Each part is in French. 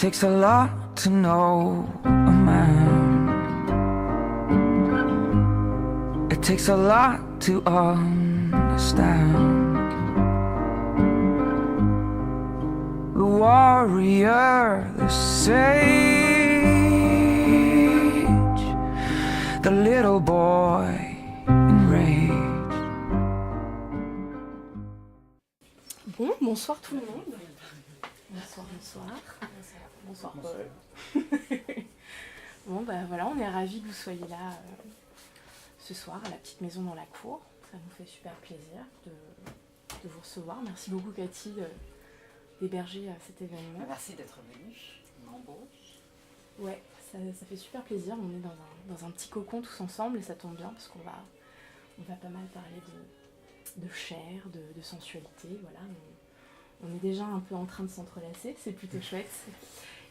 takes a lot to know a man. It takes a lot to understand the warrior, the sage, the little boy enraged. Bonsoir tout le monde. Bonsoir. Bonsoir Paul. Bon bah voilà, on est ravis que vous soyez là ce soir à la petite maison dans la cour. Ça nous fait super plaisir de vous recevoir. Merci beaucoup Cathy d'héberger cet événement. Merci d'être venue. Ouais, ça fait super plaisir. On est dans un petit cocon tous ensemble et ça tombe bien parce qu'on va pas mal parler de chair, de sensualité. Voilà, on est déjà un peu en train de s'entrelacer, c'est plutôt chouette.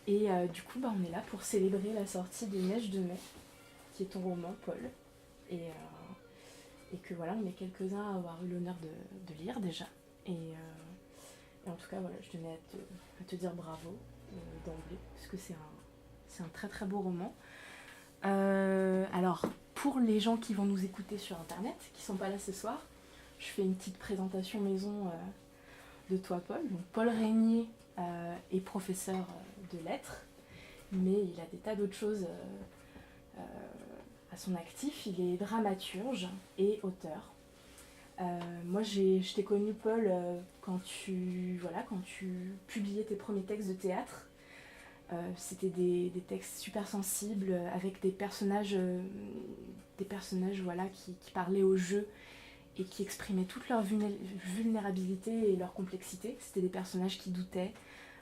Et du coup, on est là pour célébrer la sortie de Neige de mai, qui est ton roman, Paul. Et que voilà, on est quelques-uns à avoir eu l'honneur de lire déjà. Et en tout cas, voilà, je tenais à te dire bravo d'emblée, parce que c'est un très très beau roman. Alors, pour les gens qui vont nous écouter sur internet, qui ne sont pas là ce soir, je fais une petite présentation maison de toi, Paul. Donc, Paul Régnier est professeur de lettres, mais il a des tas d'autres choses à son actif. Il est dramaturge et auteur. Moi, je t'ai connu, Paul, quand tu publiais tes premiers textes de théâtre. C'était des textes super sensibles, avec des personnages voilà, qui parlaient au jeu et qui exprimaient toute leur vulnérabilité et leur complexité. C'était des personnages qui doutaient,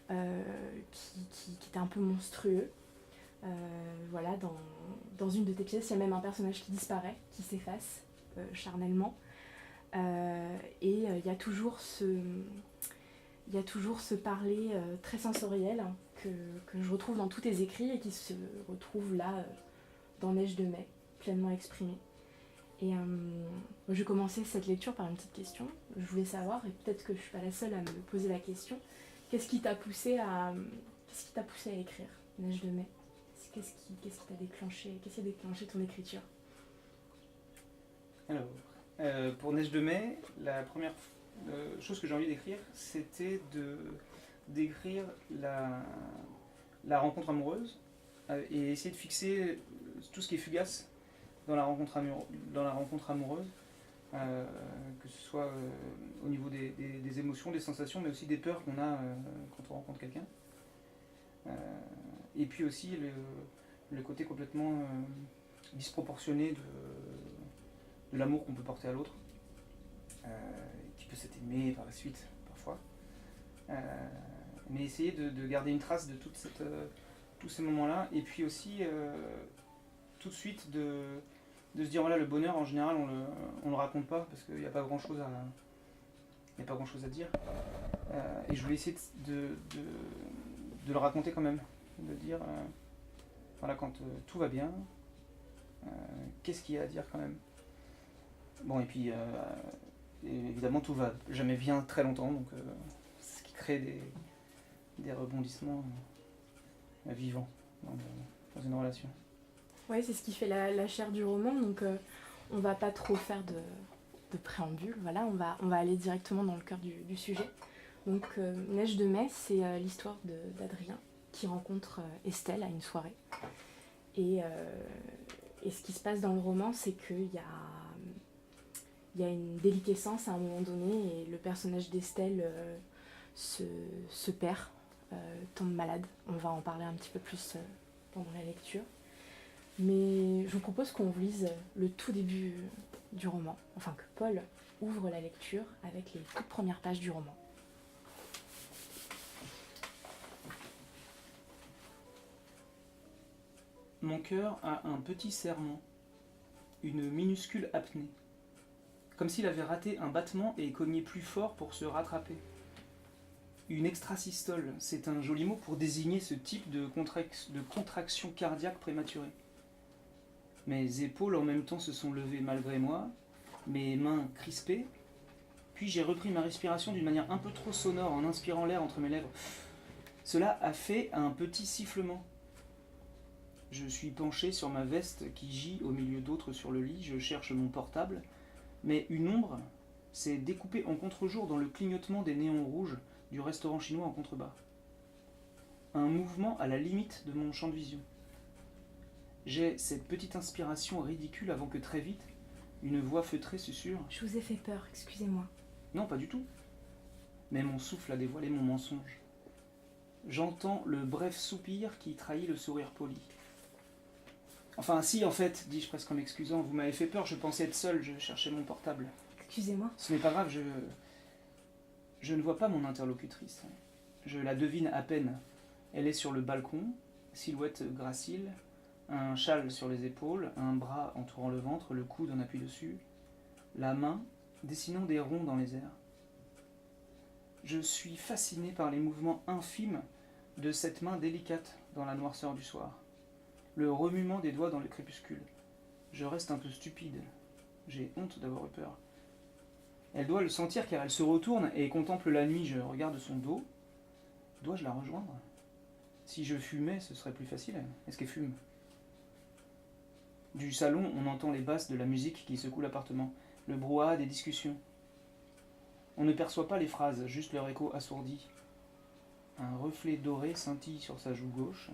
qui étaient un peu monstrueux. Voilà, dans une de tes pièces, il y a même un personnage qui disparaît, qui s'efface charnellement. Et il y a toujours ce parler très sensoriel que je retrouve dans tous tes écrits et qui se retrouve là dans Neige de mai, pleinement exprimé. Et je vais commencer cette lecture par une petite question. Je voulais savoir, et peut-être que je ne suis pas la seule à me poser la question, qu'est-ce qui t'a poussé à écrire Neige de mai? Qu'est-ce qui t'a déclenché? Qu'est-ce qui a déclenché ton écriture? Alors, pour Neige de mai, la première chose que j'ai envie d'écrire, c'était d'écrire la rencontre amoureuse et essayer de fixer tout ce qui est fugace dans la rencontre amoureuse, que ce soit au niveau des émotions, des sensations, mais aussi des peurs qu'on a quand on rencontre quelqu'un. Et puis aussi le côté complètement disproportionné de l'amour qu'on peut porter à l'autre, qui peut s'être aimé par la suite parfois. Mais essayer de garder une trace de tous ces moments-là, et puis aussi tout de suite de se dire voilà, le bonheur en général on le raconte pas parce qu'il n'y a pas grand chose à dire, et je voulais essayer de le raconter quand même, de dire voilà, quand tout va bien, qu'est-ce qu'il y a à dire quand même. Bon, et puis évidemment tout va jamais bien très longtemps, donc c'est ce qui crée des rebondissements vivants dans une relation. Oui, c'est ce qui fait la chair du roman, donc on va pas trop faire de préambule, voilà, on va aller directement dans le cœur du sujet. Donc Neige de mai, c'est l'histoire d'Adrien qui rencontre Estelle à une soirée. Et ce qui se passe dans le roman, c'est qu'il y a une déliquescence à un moment donné, et le personnage d'Estelle se perd, tombe malade. On va en parler un petit peu plus pendant la lecture. Mais je vous propose qu'on lise le tout début du roman, enfin que Paul ouvre la lecture avec les toutes premières pages du roman. Mon cœur a un petit serrement, une minuscule apnée, comme s'il avait raté un battement et cogné plus fort pour se rattraper. Une extrasystole, c'est un joli mot pour désigner ce type de contraction cardiaque prématurée. Mes épaules en même temps se sont levées malgré moi, mes mains crispées, puis j'ai repris ma respiration d'une manière un peu trop sonore en inspirant l'air entre mes lèvres. Cela a fait un petit sifflement. Je suis penché sur ma veste qui gît au milieu d'autres sur le lit, je cherche mon portable, mais une ombre s'est découpée en contre-jour dans le clignotement des néons rouges du restaurant chinois en contrebas. Un mouvement à la limite de mon champ de vision. J'ai cette petite inspiration ridicule avant que très vite, une voix feutrée susurre « Je vous ai fait peur, excusez-moi. » Non, pas du tout. Mais mon souffle a dévoilé mon mensonge. J'entends le bref soupir qui trahit le sourire poli. Enfin, si, en fait, dis-je presque en m'excusant, vous m'avez fait peur, je pensais être seul, je cherchais mon portable. Excusez-moi. Ce n'est pas grave, je ne vois pas mon interlocutrice. Je la devine à peine. Elle est sur le balcon, silhouette gracile, un châle sur les épaules, un bras entourant le ventre, le coude en appui dessus, la main dessinant des ronds dans les airs. Je suis fasciné par les mouvements infimes de cette main délicate dans la noirceur du soir. Le remuement des doigts dans le crépuscule. Je reste un peu stupide. J'ai honte d'avoir eu peur. Elle doit le sentir car elle se retourne et contemple la nuit. Je regarde son dos. Dois-je la rejoindre ? Si je fumais, ce serait plus facile. Est-ce qu'elle fume ? Du salon, on entend les basses de la musique qui secoue l'appartement, le brouhaha des discussions. On ne perçoit pas les phrases, juste leur écho assourdi. Un reflet doré scintille sur sa joue gauche.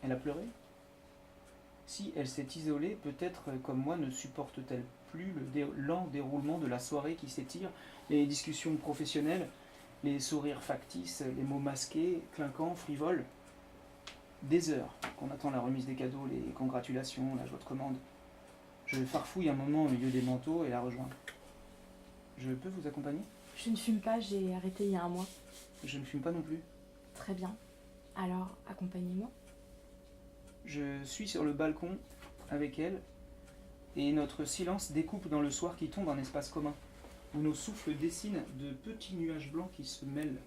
Elle a pleuré ? Si elle s'est isolée, peut-être comme moi ne supporte-t-elle plus le lent déroulement de la soirée qui s'étire, les discussions professionnelles, les sourires factices, les mots masqués, clinquants, frivoles. Des heures qu'on attend la remise des cadeaux, les congratulations, la joie de commande. Je farfouille un moment au milieu des manteaux et la rejoins. Je peux vous accompagner ? Je ne fume pas, j'ai arrêté il y a 1 mois. Je ne fume pas non plus. Très bien. Alors, accompagnez-moi. Je suis sur le balcon avec elle et notre silence découpe dans le soir qui tombe un espace commun, où nos souffles dessinent de petits nuages blancs qui se mêlent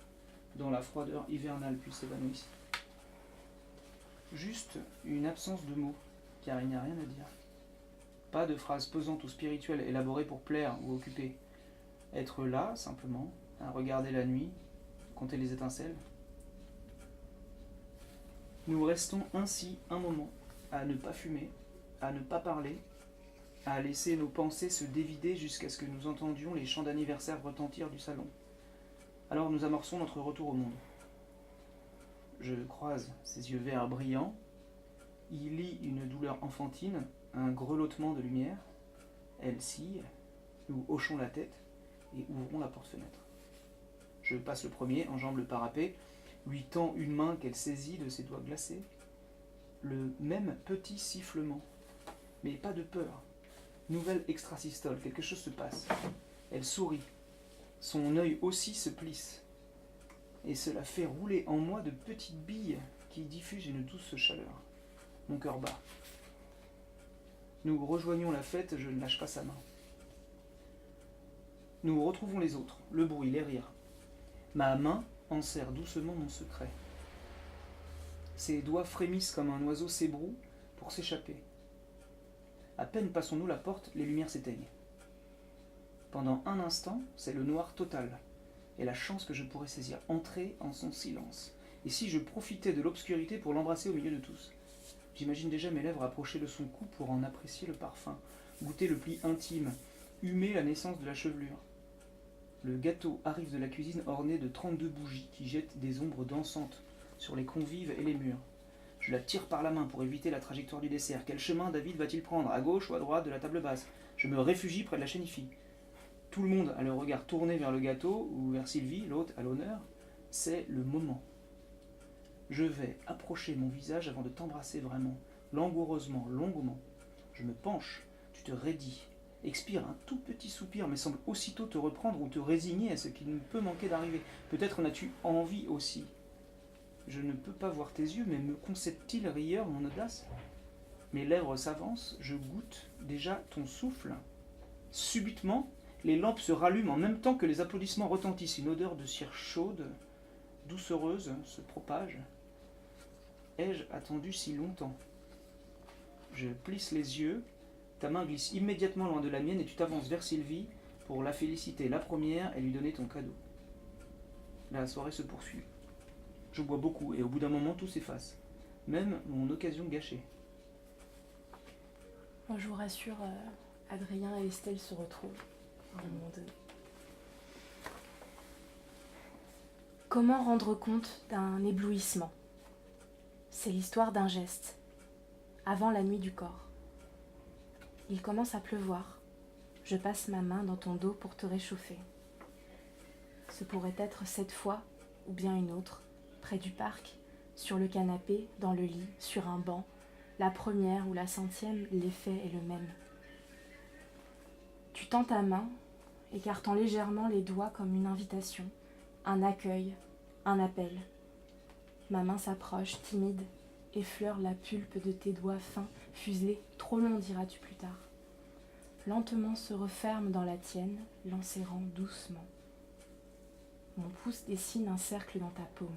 dans la froideur hivernale puis s'évanouissent. Juste une absence de mots, car il n'y a rien à dire. Pas de phrases pesantes ou spirituelles élaborées pour plaire ou occuper. Être là, simplement, à regarder la nuit, compter les étincelles. Nous restons ainsi un moment, à ne pas fumer, à ne pas parler, à laisser nos pensées se dévider jusqu'à ce que nous entendions les chants d'anniversaire retentir du salon. Alors nous amorçons notre retour au monde. Je croise ses yeux verts brillants, il lit une douleur enfantine, un grelottement de lumière. Elle scie, nous hochons la tête et ouvrons la porte-fenêtre. Je passe le premier, enjambe le parapet, lui tend une main qu'elle saisit de ses doigts glacés. Le même petit sifflement, mais pas de peur. Nouvelle extrasystole, quelque chose se passe. Elle sourit, son œil aussi se plisse, et cela fait rouler en moi de petites billes qui diffusent une douce chaleur. Mon cœur bat. Nous rejoignons la fête, je ne lâche pas sa main. Nous retrouvons les autres, le bruit, les rires. Ma main enserre doucement mon secret. Ses doigts frémissent comme un oiseau s'ébroue pour s'échapper. À peine passons-nous la porte, les lumières s'éteignent. Pendant un instant, c'est le noir total, et la chance que je pourrais saisir, entrer en son silence. Et si je profitais de l'obscurité pour l'embrasser au milieu de tous ? J'imagine déjà mes lèvres approcher de son cou pour en apprécier le parfum, goûter le pli intime, humer la naissance de la chevelure. Le gâteau arrive de la cuisine orné de 32 bougies qui jettent des ombres dansantes sur les convives et les murs. Je la tire par la main pour éviter la trajectoire du dessert. Quel chemin David va-t-il prendre, à gauche ou à droite de la table basse ? Je me réfugie près de la chénifie. Tout le monde a le regard tourné vers le gâteau ou vers Sylvie, l'hôte à l'honneur. C'est le moment. Je vais approcher mon visage avant de t'embrasser vraiment, langoureusement, longuement. Je me penche, tu te raidis, expire un tout petit soupir, mais semble aussitôt te reprendre ou te résigner à ce qui ne peut manquer d'arriver. Peut-être en as-tu envie aussi. Je ne peux pas voir tes yeux, mais me concède-t-il rieur mon audace ? Mes lèvres s'avancent, je goûte déjà ton souffle. Subitement, les lampes se rallument en même temps que les applaudissements retentissent. Une odeur de cire chaude, doucereuse, se propage. Ai-je attendu si longtemps ? Je plisse les yeux, ta main glisse immédiatement loin de la mienne et tu t'avances vers Sylvie pour la féliciter la première et lui donner ton cadeau. La soirée se poursuit. Je bois beaucoup et au bout d'un moment tout s'efface. Même mon occasion gâchée. Moi, je vous rassure, Adrien et Estelle se retrouvent à un moment donné. Comment rendre compte d'un éblouissement? C'est l'histoire d'un geste, avant la nuit du corps. Il commence à pleuvoir. Je passe ma main dans ton dos pour te réchauffer. Ce pourrait être cette fois, ou bien une autre, près du parc, sur le canapé, dans le lit, sur un banc. La première ou la centième, l'effet est le même. Tu tends ta main, écartant légèrement les doigts comme une invitation, un accueil, un appel. Ma main s'approche, timide, effleure la pulpe de tes doigts fins, fuselés, trop longs diras-tu plus tard. Lentement se referme dans la tienne, l'enserrant doucement. Mon pouce dessine un cercle dans ta paume.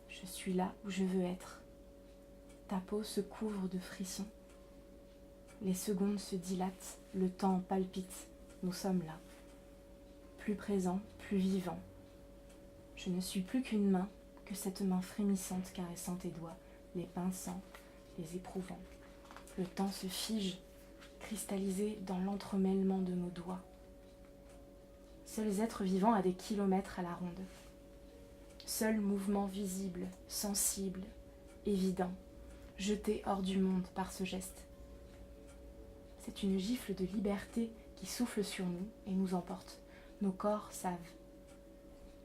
Je suis là où je veux être. Ta peau se couvre de frissons. Les secondes se dilatent, le temps palpite. Nous sommes là. Plus présents, plus vivants. Je ne suis plus qu'une main, que cette main frémissante caressant tes doigts, les pinçant, les éprouvant. Le temps se fige, cristallisé dans l'entremêlement de nos doigts. Seuls êtres vivants à des kilomètres à la ronde. Seul mouvement visible, sensible, évident, jeté hors du monde par ce geste. C'est une gifle de liberté qui souffle sur nous et nous emporte. Nos corps savent.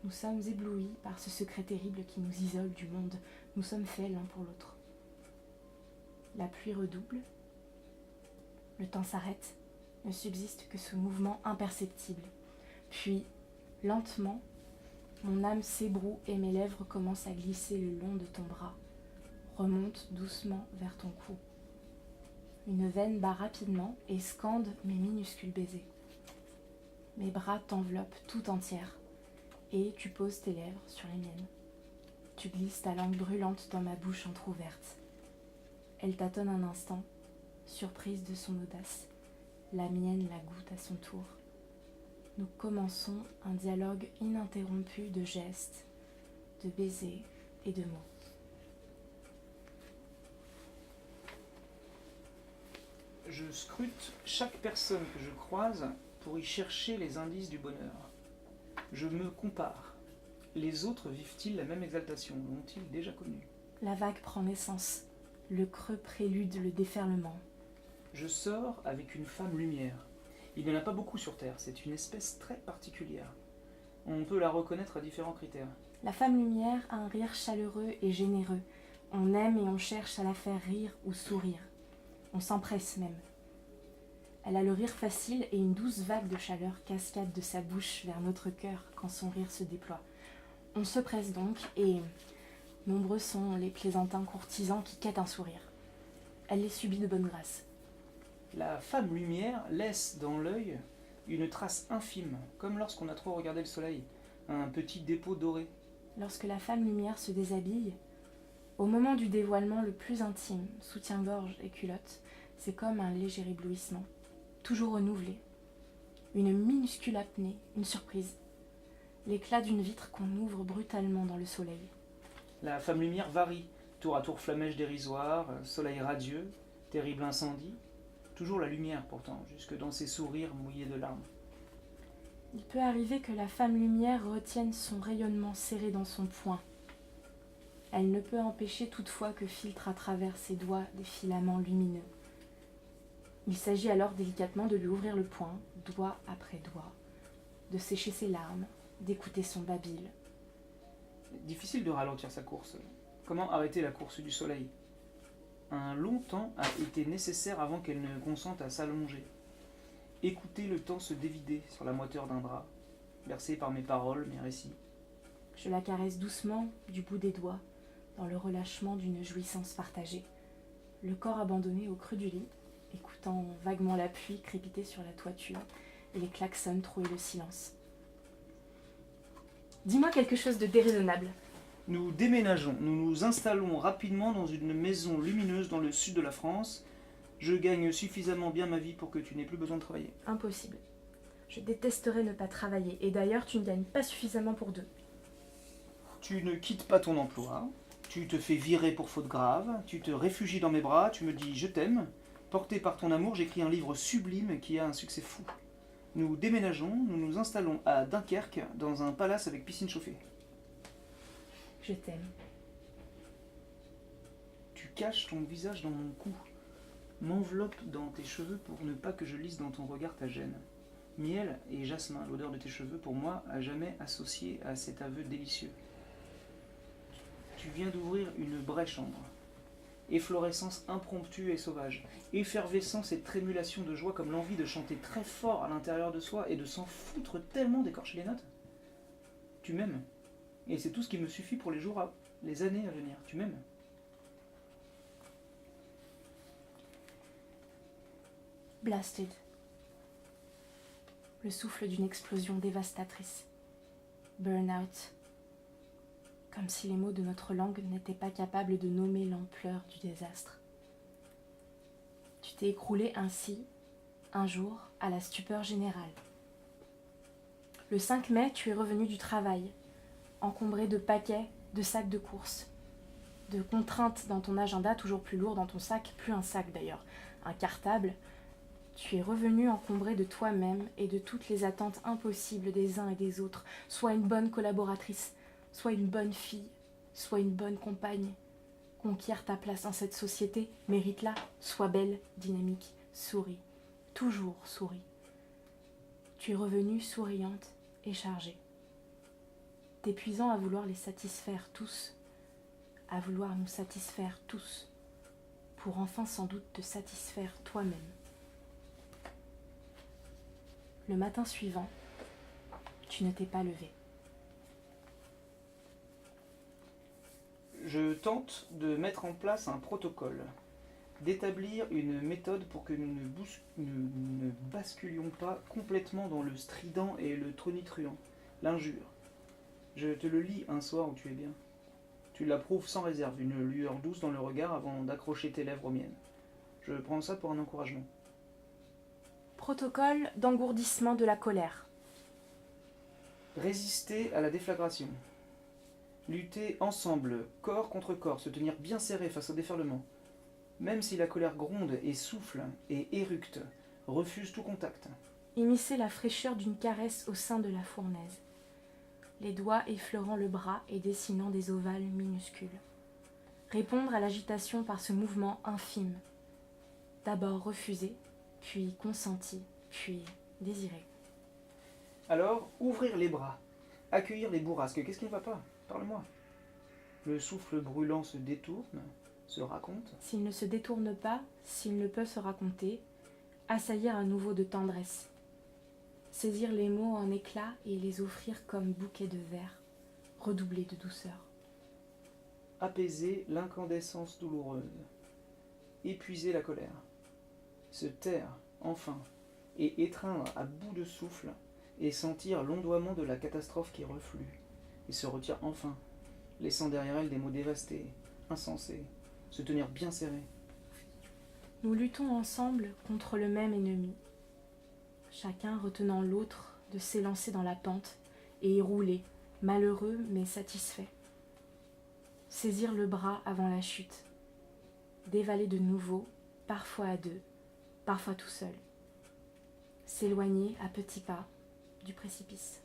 Nous sommes éblouis par ce secret terrible qui nous isole du monde. Nous sommes faits l'un pour l'autre. La pluie redouble. Le temps s'arrête. Ne subsiste que ce mouvement imperceptible. Puis, lentement, mon âme s'ébroue et mes lèvres commencent à glisser le long de ton bras. Remontent doucement vers ton cou. Une veine bat rapidement et scande mes minuscules baisers. Mes bras t'enveloppent tout entière et tu poses tes lèvres sur les miennes. Tu glisses ta langue brûlante dans ma bouche entr'ouverte. Elle tâtonne un instant, surprise de son audace. La mienne la goûte à son tour. Nous commençons un dialogue ininterrompu de gestes, de baisers et de mots. Je scrute chaque personne que je croise pour y chercher les indices du bonheur. Je me compare. Les autres vivent-ils la même exaltation? L'ont-ils déjà connue? La vague prend naissance. Le creux prélude le déferlement. Je sors avec une femme lumière. Il n'y en a pas beaucoup sur Terre, c'est une espèce très particulière. On peut la reconnaître à différents critères. La femme lumière a un rire chaleureux et généreux. On aime et on cherche à la faire rire ou sourire. On s'empresse même. Elle a le rire facile et une douce vague de chaleur cascade de sa bouche vers notre cœur quand son rire se déploie. On se presse donc et nombreux sont les plaisantins courtisans qui quêtent un sourire. Elle les subit de bonne grâce. La femme lumière laisse dans l'œil une trace infime, comme lorsqu'on a trop regardé le soleil, un petit dépôt doré. Lorsque la femme lumière se déshabille, au moment du dévoilement le plus intime, soutien-gorge et culotte, c'est comme un léger éblouissement, toujours renouvelé. Une minuscule apnée, une surprise. L'éclat d'une vitre qu'on ouvre brutalement dans le soleil. La femme lumière varie, tour à tour flamèche dérisoire, soleil radieux, terrible incendie. Toujours la lumière pourtant, jusque dans ses sourires mouillés de larmes. Il peut arriver que la femme lumière retienne son rayonnement serré dans son poing. Elle ne peut empêcher toutefois que filtrent à travers ses doigts des filaments lumineux. Il s'agit alors délicatement de lui ouvrir le poing, doigt après doigt, de sécher ses larmes, d'écouter son babil. Difficile de ralentir sa course. Comment arrêter la course du soleil? Un long temps a été nécessaire avant qu'elle ne consente à s'allonger. Écouter le temps se dévider sur la moiteur d'un drap, bercé par mes paroles, mes récits. Je la caresse doucement du bout des doigts, dans le relâchement d'une jouissance partagée. Le corps abandonné au creux du lit, écoutant vaguement la pluie crépiter sur la toiture et les klaxons trouer le silence. Dis-moi quelque chose de déraisonnable. Nous déménageons, nous nous installons rapidement dans une maison lumineuse dans le sud de la France. Je gagne suffisamment bien ma vie pour que tu n'aies plus besoin de travailler. Impossible. Je détesterais ne pas travailler, et d'ailleurs tu ne gagnes pas suffisamment pour deux. tu ne quittes pas ton emploi, tu te fais virer pour faute grave, tu te réfugies dans mes bras, tu me dis je t'aime. Porté par ton amour, j'écris un livre sublime qui a un succès fou. Nous déménageons, nous nous installons à Dunkerque dans un palace avec piscine chauffée. Je t'aime. Tu caches ton visage dans mon cou, m'enveloppe dans tes cheveux pour ne pas que je lise dans ton regard ta gêne. Miel et jasmin, l'odeur de tes cheveux, pour moi, à jamais associée à cet aveu délicieux. Tu viens d'ouvrir une brèche ambre. Efflorescence impromptue et sauvage. Effervescence et trémulation de joie comme l'envie de chanter très fort à l'intérieur de soi et de s'en foutre tellement d'écorcher les notes. Tu m'aimes. Et c'est tout ce qui me suffit pour les années à venir. Tu m'aimes. Blasted. Le souffle d'une explosion dévastatrice. Burnout. Comme si les mots de notre langue n'étaient pas capables de nommer l'ampleur du désastre. Tu t'es écroulé ainsi, un jour, à la stupeur générale. Le 5 mai, tu es revenu du travail, encombré de paquets, de sacs de courses, de contraintes dans ton agenda, toujours plus lourd dans ton sac, plus un sac d'ailleurs, un cartable. Tu es revenu encombré de toi-même et de toutes les attentes impossibles des uns et des autres. Sois une bonne collaboratrice, sois une bonne fille, sois une bonne compagne. Conquiert ta place dans cette société, mérite-la, sois belle, dynamique, souris, toujours souris. Tu es revenue souriante et chargée. T'épuisant à vouloir les satisfaire tous, à vouloir nous satisfaire tous, pour enfin sans doute te satisfaire toi-même. Le matin suivant, tu ne t'es pas levé. Je tente de mettre en place un protocole, d'établir une méthode pour que nous ne basculions pas complètement dans le strident et le tonitruant, l'injure. Je te le lis un soir où tu es bien. Tu l'approuves sans réserve, une lueur douce dans le regard avant d'accrocher tes lèvres aux miennes. Je prends ça pour un encouragement. Protocole d'engourdissement de la colère. Résister à la déflagration. Lutter ensemble, corps contre corps, se tenir bien serré face au déferlement. Même si la colère gronde et souffle et éructe, refuse tout contact. Immiscer la fraîcheur d'une caresse au sein de la fournaise. Les doigts effleurant le bras et dessinant des ovales minuscules. Répondre à l'agitation par ce mouvement infime. D'abord refusé, puis consenti, puis désiré. Alors, ouvrir les bras, accueillir les bourrasques. Qu'est-ce qui ne va pas? Parle-moi. Le souffle brûlant se détourne, se raconte. S'il ne se détourne pas, s'il ne peut se raconter, assaillir à nouveau de tendresse. Saisir les mots en éclats et les offrir comme bouquets de verre, redoublés de douceur. Apaiser l'incandescence douloureuse. Épuiser la colère. Se taire, enfin, et étreindre à bout de souffle, et sentir l'ondoiement de la catastrophe qui reflue, et se retire enfin, laissant derrière elle des mots dévastés, insensés, se tenir bien serrés. Nous luttons ensemble contre le même ennemi, chacun retenant l'autre de s'élancer dans la pente et y rouler, malheureux mais satisfait. Saisir le bras avant la chute, dévaler de nouveau, parfois à deux, parfois tout seul. S'éloigner à petits pas du précipice.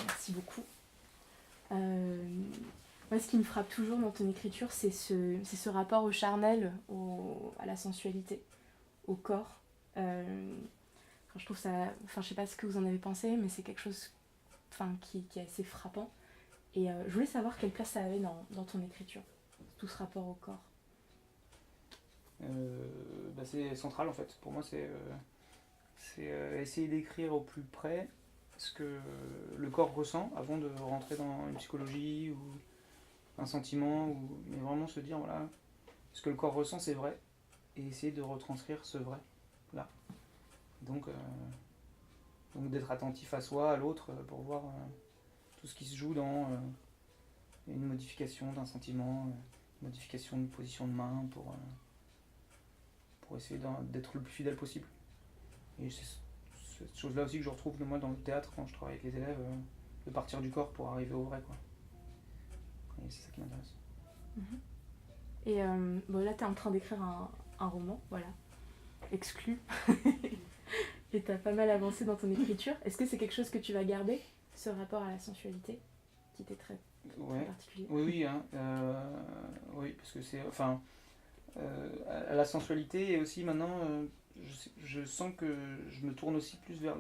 Merci beaucoup. Moi, ce qui me frappe toujours dans ton écriture, c'est ce rapport au charnel, à la sensualité, au corps. Je trouve ça... Enfin, je sais pas ce que vous en avez pensé, mais c'est quelque chose qui est assez frappant. Et je voulais savoir quelle place ça avait dans ton écriture, tout ce rapport au corps. C'est central en fait. Pour moi, c'est essayer d'écrire au plus près ce que le corps ressent avant de rentrer dans une psychologie ou un sentiment, mais vraiment se dire voilà, ce que le corps ressent c'est vrai et essayer de retranscrire ce vrai là. Donc d'être attentif à soi, à l'autre pour voir tout ce qui se joue dans une modification d'un sentiment, une modification d'une position de main pour essayer d'être le plus fidèle possible. Et c'est cette chose-là aussi que je retrouve de moi dans le théâtre quand je travaille avec les élèves, de partir du corps pour arriver au vrai, quoi. Et c'est ça qui m'intéresse. Et bon, là, tu es en train d'écrire un roman, voilà, exclu. Et tu as pas mal avancé dans ton écriture. Est-ce que c'est quelque chose que tu vas garder, ce rapport à la sensualité, qui était très particulier? Oui, hein, oui, parce que c'est... Enfin, à la sensualité, et aussi maintenant, je sens que je me tourne aussi plus vers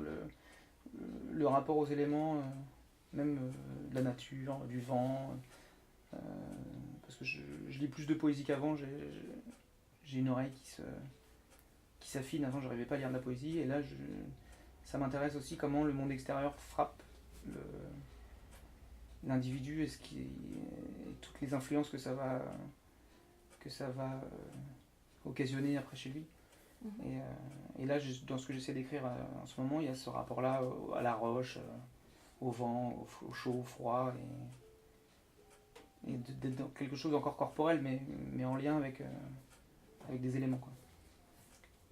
le rapport aux éléments, même de la nature, du vent, parce que je lis plus de poésie qu'avant, j'ai une oreille qui s'affine. Avant, je n'arrivais pas à lire de la poésie, et là, ça m'intéresse aussi comment le monde extérieur frappe l'individu et toutes les influences que ça va occasionner après chez lui. Et là, dans ce que j'essaie d'écrire en ce moment, il y a ce rapport-là à la roche, au vent, au chaud, au froid, et d'être dans quelque chose d'encore corporel, mais en lien avec des éléments, quoi.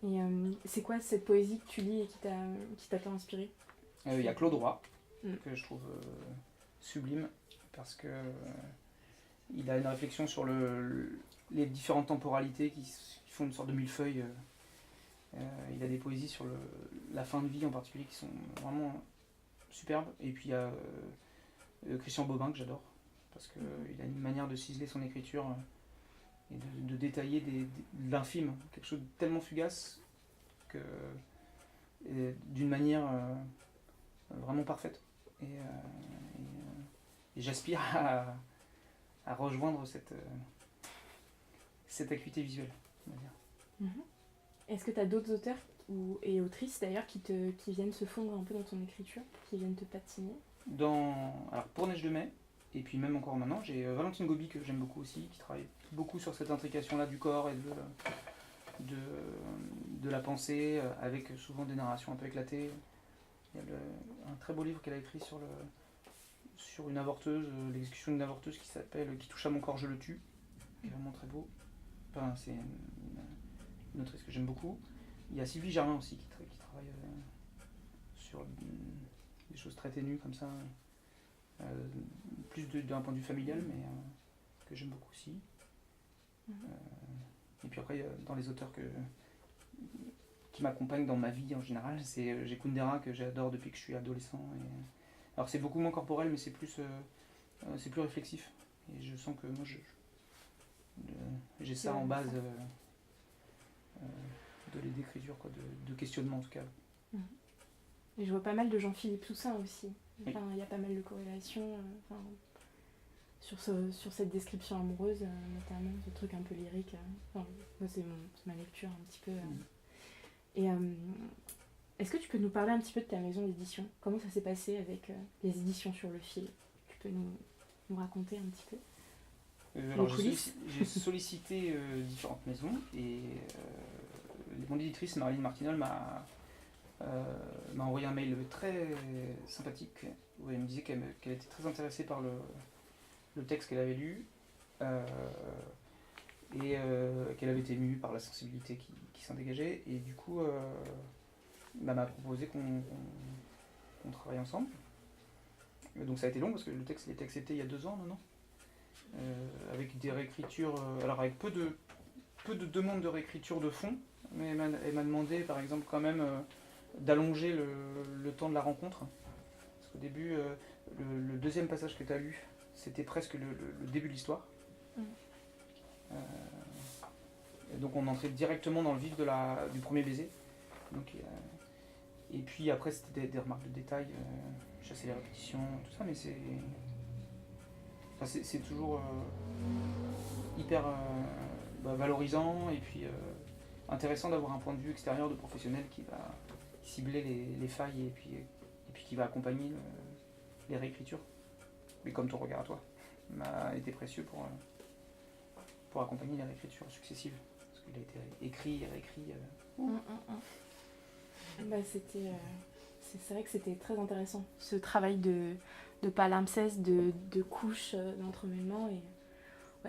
Et c'est quoi cette poésie que tu lis et qui t'a tant inspiré? Il y a Claude Roy, que je trouve sublime, parce que il a une réflexion sur les différentes temporalités qui font une sorte de millefeuille. Il a des poésies sur la fin de vie en particulier qui sont vraiment superbes. Et puis il y a Christian Bobin que j'adore, parce qu'il a une manière de ciseler son écriture et de détailler de l'infime, quelque chose de tellement fugace d'une manière vraiment parfaite. Et j'aspire à rejoindre cette acuité visuelle, on va dire. Est-ce que tu as d'autres auteurs et autrices d'ailleurs qui viennent se fondre un peu dans ton écriture, qui viennent te patiner? Alors pour Neige de mai, et puis même encore maintenant, j'ai Valentine Gobi que j'aime beaucoup aussi, qui travaille beaucoup sur cette intrication-là du corps et de la pensée, avec souvent des narrations un peu éclatées. Il y a un très beau livre qu'elle a écrit sur une avorteuse, l'exécution d'une avorteuse qui s'appelle Qui touche à mon corps, je le tue, qui est vraiment très beau. Enfin, c'est une autrice que j'aime beaucoup. Il y a Sylvie Germain aussi qui travaille sur des choses très ténues comme ça, plus d'un point de vue familial, mais que j'aime beaucoup aussi. Et puis après, dans les auteurs qui m'accompagnent dans ma vie en général, j'ai Kundera que j'adore depuis que je suis adolescent. Alors c'est beaucoup moins corporel, mais c'est plus réflexif. Et je sens que moi j'ai ça en base d'écriture, quoi, de questionnement en tout cas. Et je vois pas mal de Jean-Philippe Toussaint aussi. Enfin, il y a pas mal de corrélations sur cette description amoureuse, notamment, ce truc un peu lyrique. Enfin, moi, c'est ma lecture un petit peu. Et est-ce que tu peux nous parler un petit peu de ta maison d'édition? Comment ça s'est passé avec les éditions sur le fil? Tu peux nous raconter un petit peu? Alors j'ai sollicité différentes maisons, et mon éditrice Marilyn Martinol m'a envoyé un mail très sympathique où elle me disait qu'elle était très intéressée par le texte qu'elle avait lu, et qu'elle avait été émue par la sensibilité qui s'en dégageait, et du coup m'a proposé qu'on travaille ensemble. Donc ça a été long parce que le texte il a été accepté il y a 2 ans maintenant, avec des réécritures, alors avec peu de demandes de réécriture de fond, mais elle m'a demandé par exemple quand même d'allonger le temps de la rencontre, parce qu'au début le deuxième passage que tu as lu c'était presque le début de l'histoire. Donc on entrait directement dans le vif du premier baiser. Donc, et puis après c'était des remarques de détail, chasser les répétitions, tout ça, mais c'est toujours hyper valorisant, et puis intéressant d'avoir un point de vue extérieur de professionnel qui va cibler les failles, et puis qui va accompagner les réécritures. Mais comme ton regard à toi m'a été précieux pour accompagner les réécritures successives, parce qu'il a été écrit et réécrit. C'est vrai que c'était très intéressant, ce travail de palimpseste, de couches, d'entremêlement, et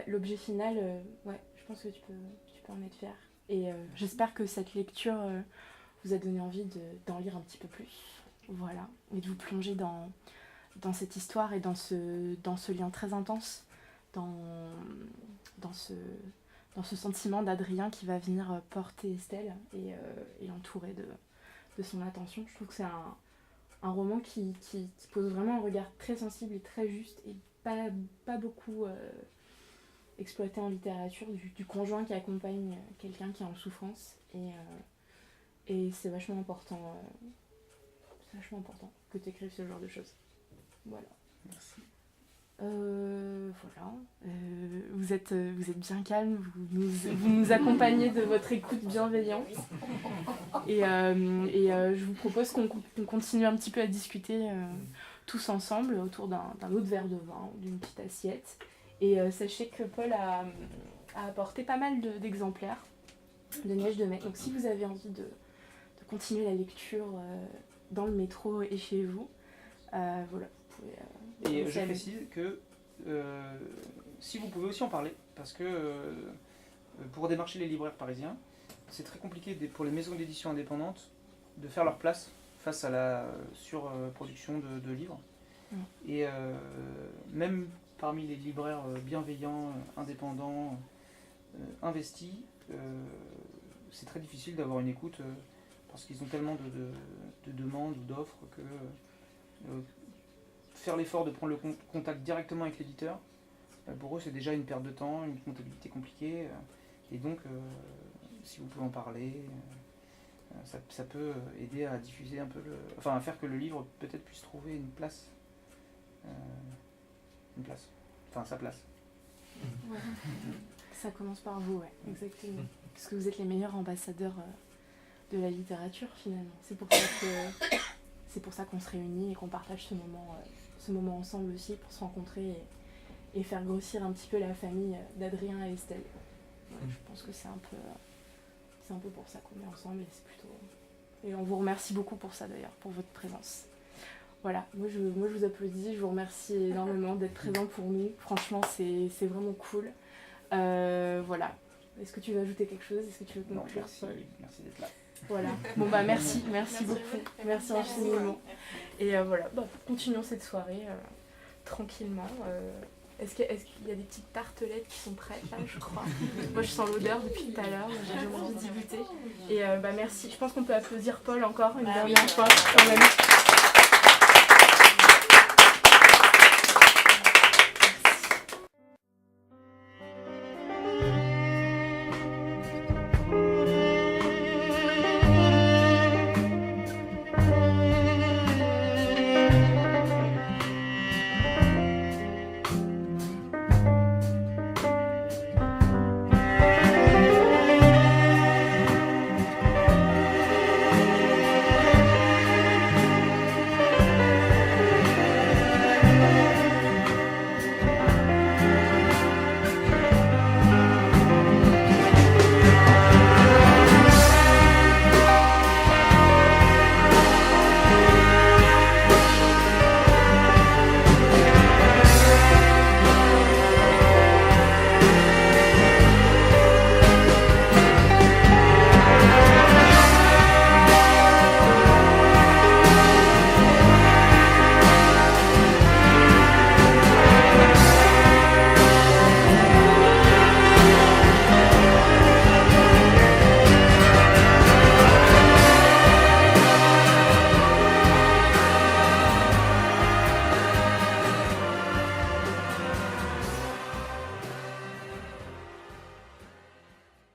l'objet final, je pense que tu peux en être fier. Et j'espère que cette lecture vous a donné envie d'en lire un petit peu plus. Voilà, et de vous plonger dans cette histoire et dans ce lien très intense, dans ce sentiment d'Adrien qui va venir porter Estelle et l'entourer de son attention. Je trouve que c'est un roman qui pose vraiment un regard très sensible et très juste et pas beaucoup exploité en littérature, du conjoint qui accompagne quelqu'un qui est en souffrance, et c'est vachement important que tu écrives ce genre de choses. Voilà. Merci. Voilà. Vous êtes bien calme, vous nous accompagnez de votre écoute bienveillante. Et je vous propose qu'on continue un petit peu à discuter tous ensemble autour d'un autre verre de vin, d'une petite assiette. Et sachez que Paul a apporté pas mal d'exemplaires de Neige de mai. Donc si vous avez envie de continuer la lecture dans le métro et chez vous, voilà, vous pouvez... Et je précise que si vous pouvez aussi en parler, parce que pour démarcher les libraires parisiens, c'est très compliqué pour les maisons d'édition indépendantes de faire leur place face à la surproduction de livres. Et même parmi les libraires bienveillants, indépendants, investis, c'est très difficile d'avoir une écoute parce qu'ils ont tellement de demandes ou d'offres que faire l'effort de prendre le contact directement avec l'éditeur, pour eux c'est déjà une perte de temps, une comptabilité compliquée, et donc si vous pouvez en parler, ça peut aider à diffuser un peu à faire que le livre peut-être puisse trouver une place, sa place. Ouais. Ça commence par vous, ouais, exactement. Parce que vous êtes les meilleurs ambassadeurs de la littérature finalement. C'est pour ça qu'on se réunit et qu'on partage ce moment ensemble aussi, pour se rencontrer et faire grossir un petit peu la famille d'Adrien et Estelle. Ouais, je pense que c'est un peu pour ça qu'on est ensemble, et on vous remercie beaucoup pour ça d'ailleurs, pour votre présence. Voilà, moi je vous applaudis, je vous remercie énormément d'être présent pour nous. Franchement, c'est vraiment cool. Voilà. Est-ce que tu veux ajouter quelque chose? Est-ce que tu veux conclure? Non, merci d'être là. Voilà. Bon bah merci beaucoup. Merci infiniment. Et voilà, continuons cette soirée tranquillement. Est-ce qu'il y a des petites tartelettes qui sont prêtes là, je crois. Moi je sens l'odeur depuis tout à l'heure, j'ai envie d'y goûter. Et merci. Je pense qu'on peut applaudir Paul encore une dernière fois quand même.